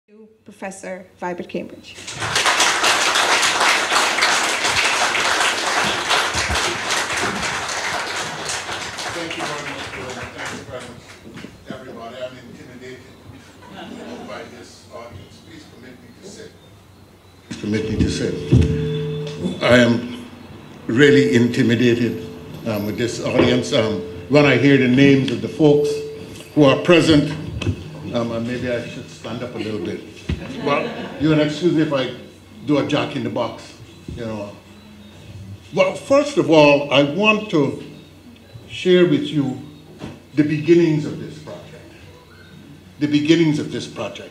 to Professor Vibert Cambridge. Thank you very much, thank you very much, everybody. I'm intimidated by this audience. Please permit me to sit. Permit me to sit. I am really intimidated with this audience. When I hear the names of the folks who are present, and maybe I should stand up a little bit. Well, you can excuse me if I do a jack in the box, you know. Well, first of all, I want to share with you the beginnings of this project. The beginnings of this project.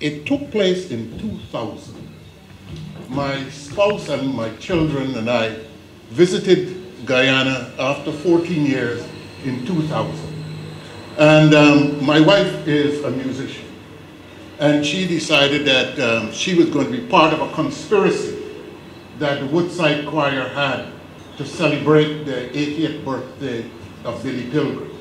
It took place in 2000. My spouse and my children and I visited Guyana after 14 years in 2000. And my wife is a musician. And she decided that she was going to be part of a conspiracy that the Woodside Choir had to celebrate the 80th birthday of Billy Pilgrim.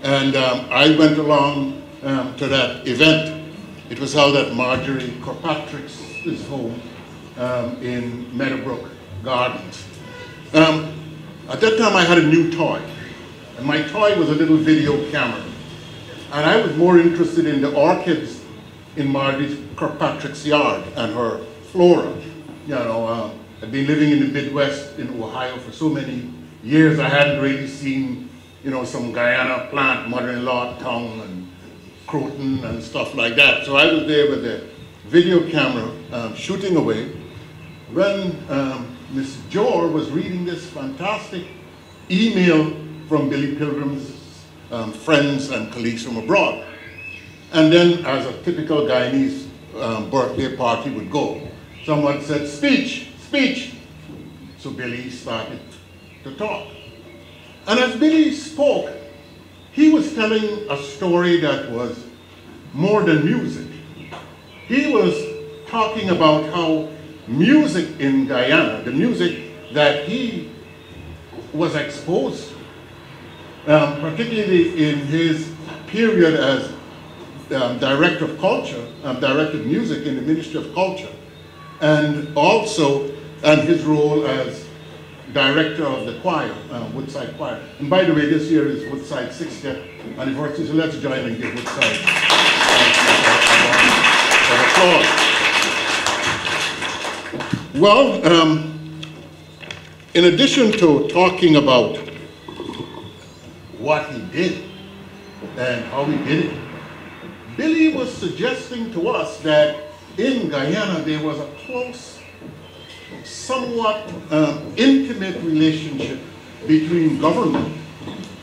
And I went along to that event. It was held at Marjorie Kirkpatrick's home in Meadowbrook Gardens. At that time I had a new toy. And my toy was a little video camera. And I was more interested in the orchids in Marjorie Kirkpatrick's yard and her flora. You know, I'd been living in the Midwest in Ohio for so many years, I hadn't really seen, you know, some Guyana plant, mother-in-law tongue and croton and stuff like that. So I was there with the video camera shooting away when Miss Jor was reading this fantastic email from Billy Pilgrim's friends and colleagues from abroad. And then, as a typical Guyanese birthday party would go, someone said, speech, speech. So Billy started to talk. And as Billy spoke, he was telling a story that was more than music. He was talking about how music in Guyana, the music that he was exposed to, particularly in his period as Director of Culture, Director of Music in the Ministry of Culture, and also his role as Director of the choir, Woodside Choir. And by the way, this year is Woodside's 60th anniversary, so let's join and give Woodside an applause. Well, in addition to talking about what he did and how he did it, Billy was suggesting to us that in Guyana there was a close, somewhat intimate relationship between government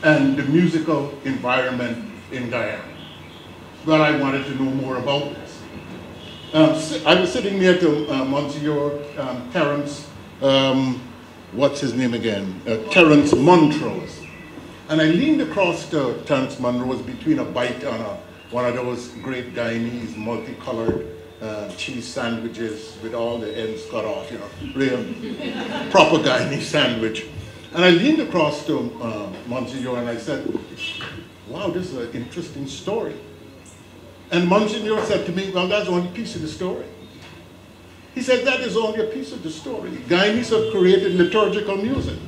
and the musical environment in Guyana. Well, I wanted to know more about this. I was sitting near to Monsieur Terence, what's his name again? Terence Montrose. And I leaned across to Terence Montrose between a bite on one of those great Guyanese multicolored cheese sandwiches with all the ends cut off, you know, real proper Guyanese sandwich. And I leaned across to Monsignor and I said, wow, this is an interesting story. And Monsignor said to me, well, that's only a piece of the story. He said, that is only a piece of the story. Guyanese have created liturgical music.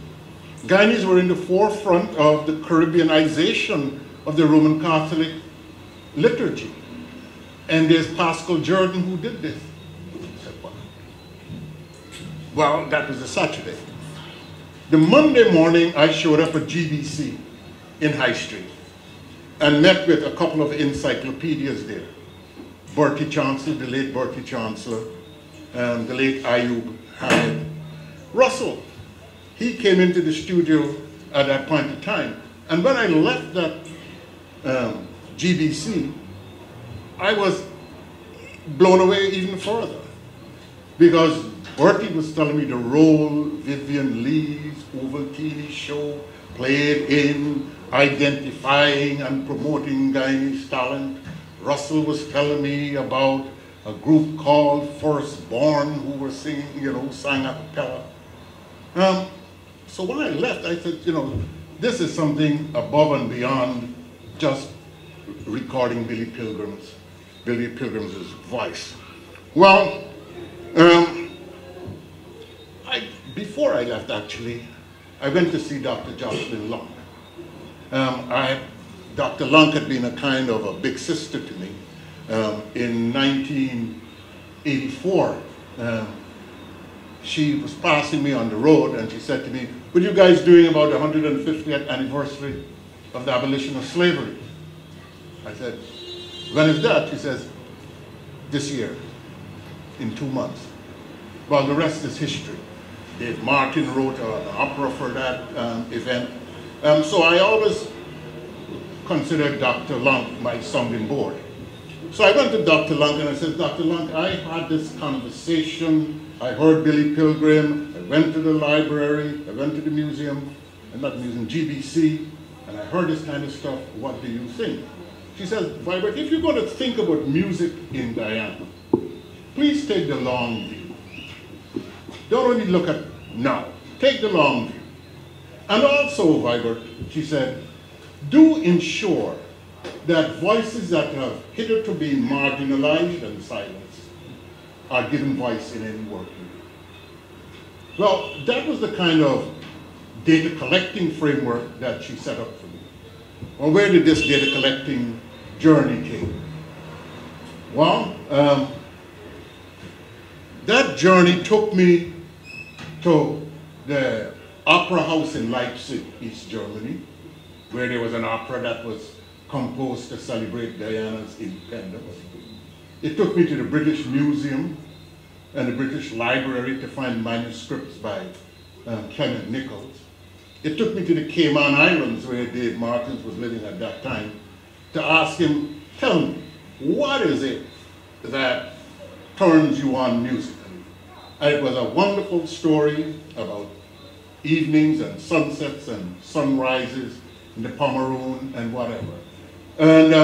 Guyanese were in the forefront of the Caribbeanization of the Roman Catholic liturgy. And there's Pascal Jordan who did this. I said, wow. Well, that was a Saturday. The Monday morning, I showed up at GBC in High Street and met with a couple of encyclopedias there. Bertie Chancellor, the late Bertie Chancellor, and the late Ayub Hamid. Russell, he came into the studio at that point in time. And when I left that GBC, I was blown away even further. Because Bertie was telling me the role Vivian Lee's Ovaltine show played in identifying and promoting Guyanese talent. Russell was telling me about a group called Firstborn who were singing, you know, sang a cappella. So when I left, I said, you know, this is something above and beyond just recording Billy Pilgrim's Billy Pilgrim's voice. Well, before I left, actually, I went to see Dr. Jocelyn Long. Dr. Long had been a kind of a big sister to me. In 1984, she was passing me on the road and she said to me, "What are you guys doing about the 150th anniversary of the abolition of slavery?" I said, "When is that?" She says, "This year, in 2 months." Well, the rest is history. Dave Martin wrote an opera for that event. So I always considered Dr. Long my sounding board. So I went to Dr. Long and I said, "Dr. Long, I had this conversation. I heard Billy Pilgrim. I went to the library. I went to the museum, not the museum, GBC, and I heard this kind of stuff. What do you think?" She says, "Vibert, if you're going to think about music in Guyana, please take the long view. Don't only look at now. Take the long view. And also, Vibert," she said, "do ensure that voices that have hitherto been marginalized and silenced are given voice in any work you do." Well, that was the kind of data collecting framework that she set up for me. Well, where did this data collecting journey came? Well, that journey took me to the Opera House in Leipzig, East Germany, where there was an opera that was composed to celebrate Guyana's independence. It took me to the British Museum and the British Library to find manuscripts by Clement Nichols. It took me to the Cayman Islands, where Dave Martins was living at that time, to ask him, "Tell me, what is it that turns you on musically?" And it was a wonderful story about evenings and sunsets and sunrises in the Pomeroon and whatever. And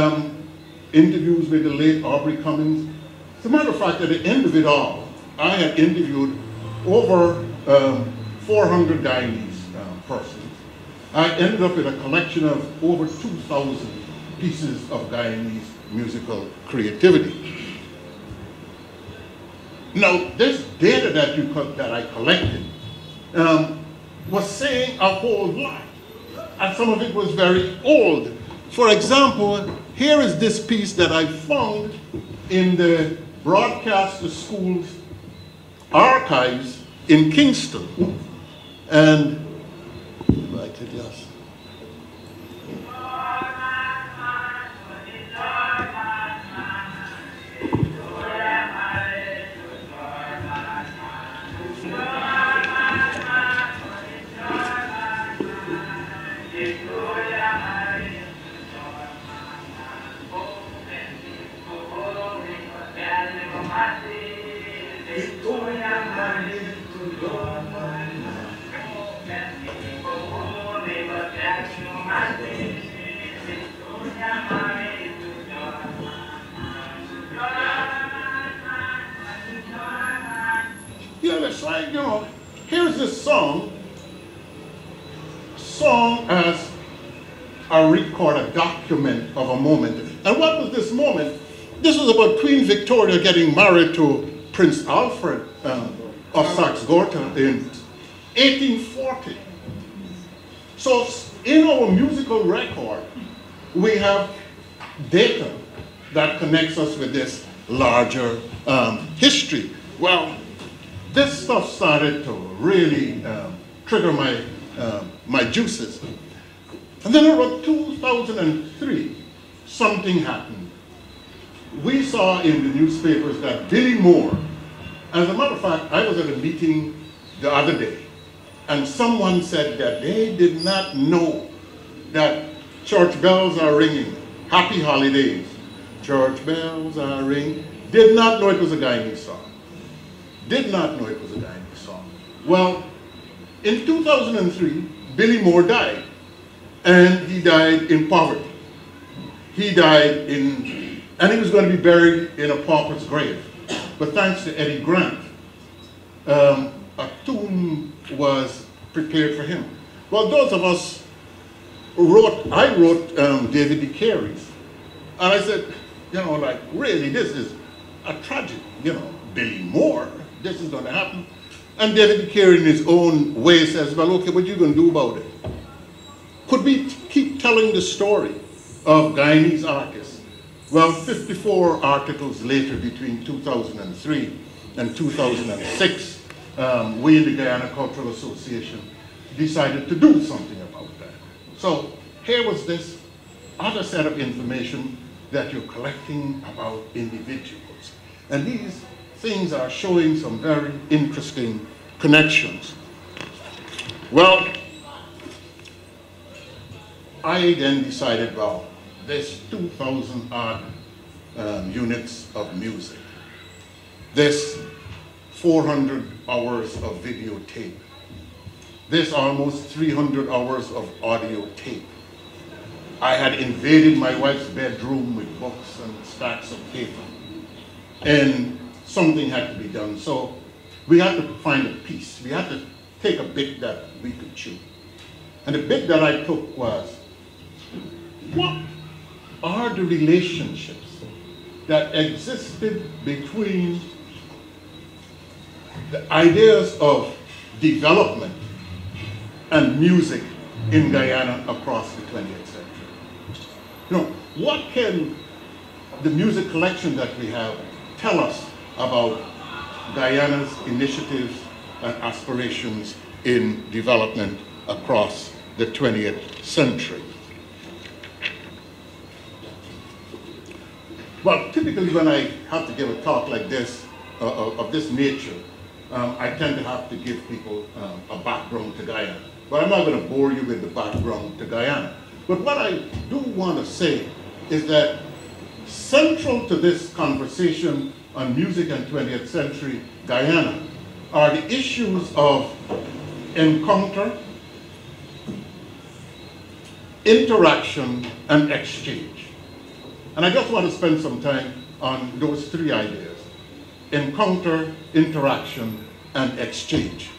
interviews with the late Aubrey Cummings. As a matter of fact, at the end of it all, I had interviewed over 400 Guyanese persons. I ended up with a collection of over 2,000 pieces of Guyanese musical creativity. Now, this data that I collected was saying a whole lot, and some of it was very old. For example, here is this piece that I found in the Broadcaster School's archives in Kingston. And if I could just... Yeah, it's like, you know, here's this song as a record, a document of a moment. And what was this moment? This was about Queen Victoria getting married to Prince Alfred of Saxe-Gotha in 1840. So in our musical record, we have data that connects us with this larger history. Well, this stuff started to really trigger my juices. And then around 2003, something happened. We saw in the newspapers that Billy Moore, as a matter of fact, I was at a meeting the other day, and someone said that they did not know that church bells are ringing. Happy holidays. Church bells are ringing. Did not know it was a Guyanese song. Did not know it was a Guyanese song. Well, in 2003, Billy Moore died, and he died in poverty. He died and he was going to be buried in a pauper's grave. But thanks to Eddie Grant, a tomb was prepared for him. Well, those of us I wrote David D. Carey's, and I said, You know, like, really, this is a tragedy, you know, Billy Moore, this is going to happen. And David Carey in his own way says, well, okay, what are you going to do about it? Could we keep telling the story of Guyanese artists? Well, 54 articles later, between 2003 and 2006, we in the Guyana Cultural Association decided to do something about that. So here was this other set of information that you're collecting about individuals. And these things are showing some very interesting connections. Well, I then decided, well, there's 2,000 odd units of music. There's 400 hours of videotape. There's almost 300 hours of audio tape. I had invaded my wife's bedroom with books and stacks of paper. And something had to be done. So we had to find a piece. We had to take a bit that we could chew. And the bit that I took was, what are the relationships that existed between the ideas of development and music in Guyana across the 20th century? You know, what can the music collection that we have tell us about Guyana's initiatives and aspirations in development across the 20th century? Well, typically when I have to give a talk like this, of this nature, I tend to have to give people a background to Guyana. But I'm not going to bore you with the background to Guyana. But what I do want to say is that central to this conversation on music and 20th century Guyana are the issues of encounter, interaction, and exchange. And I just want to spend some time on those three ideas: encounter, interaction, and exchange.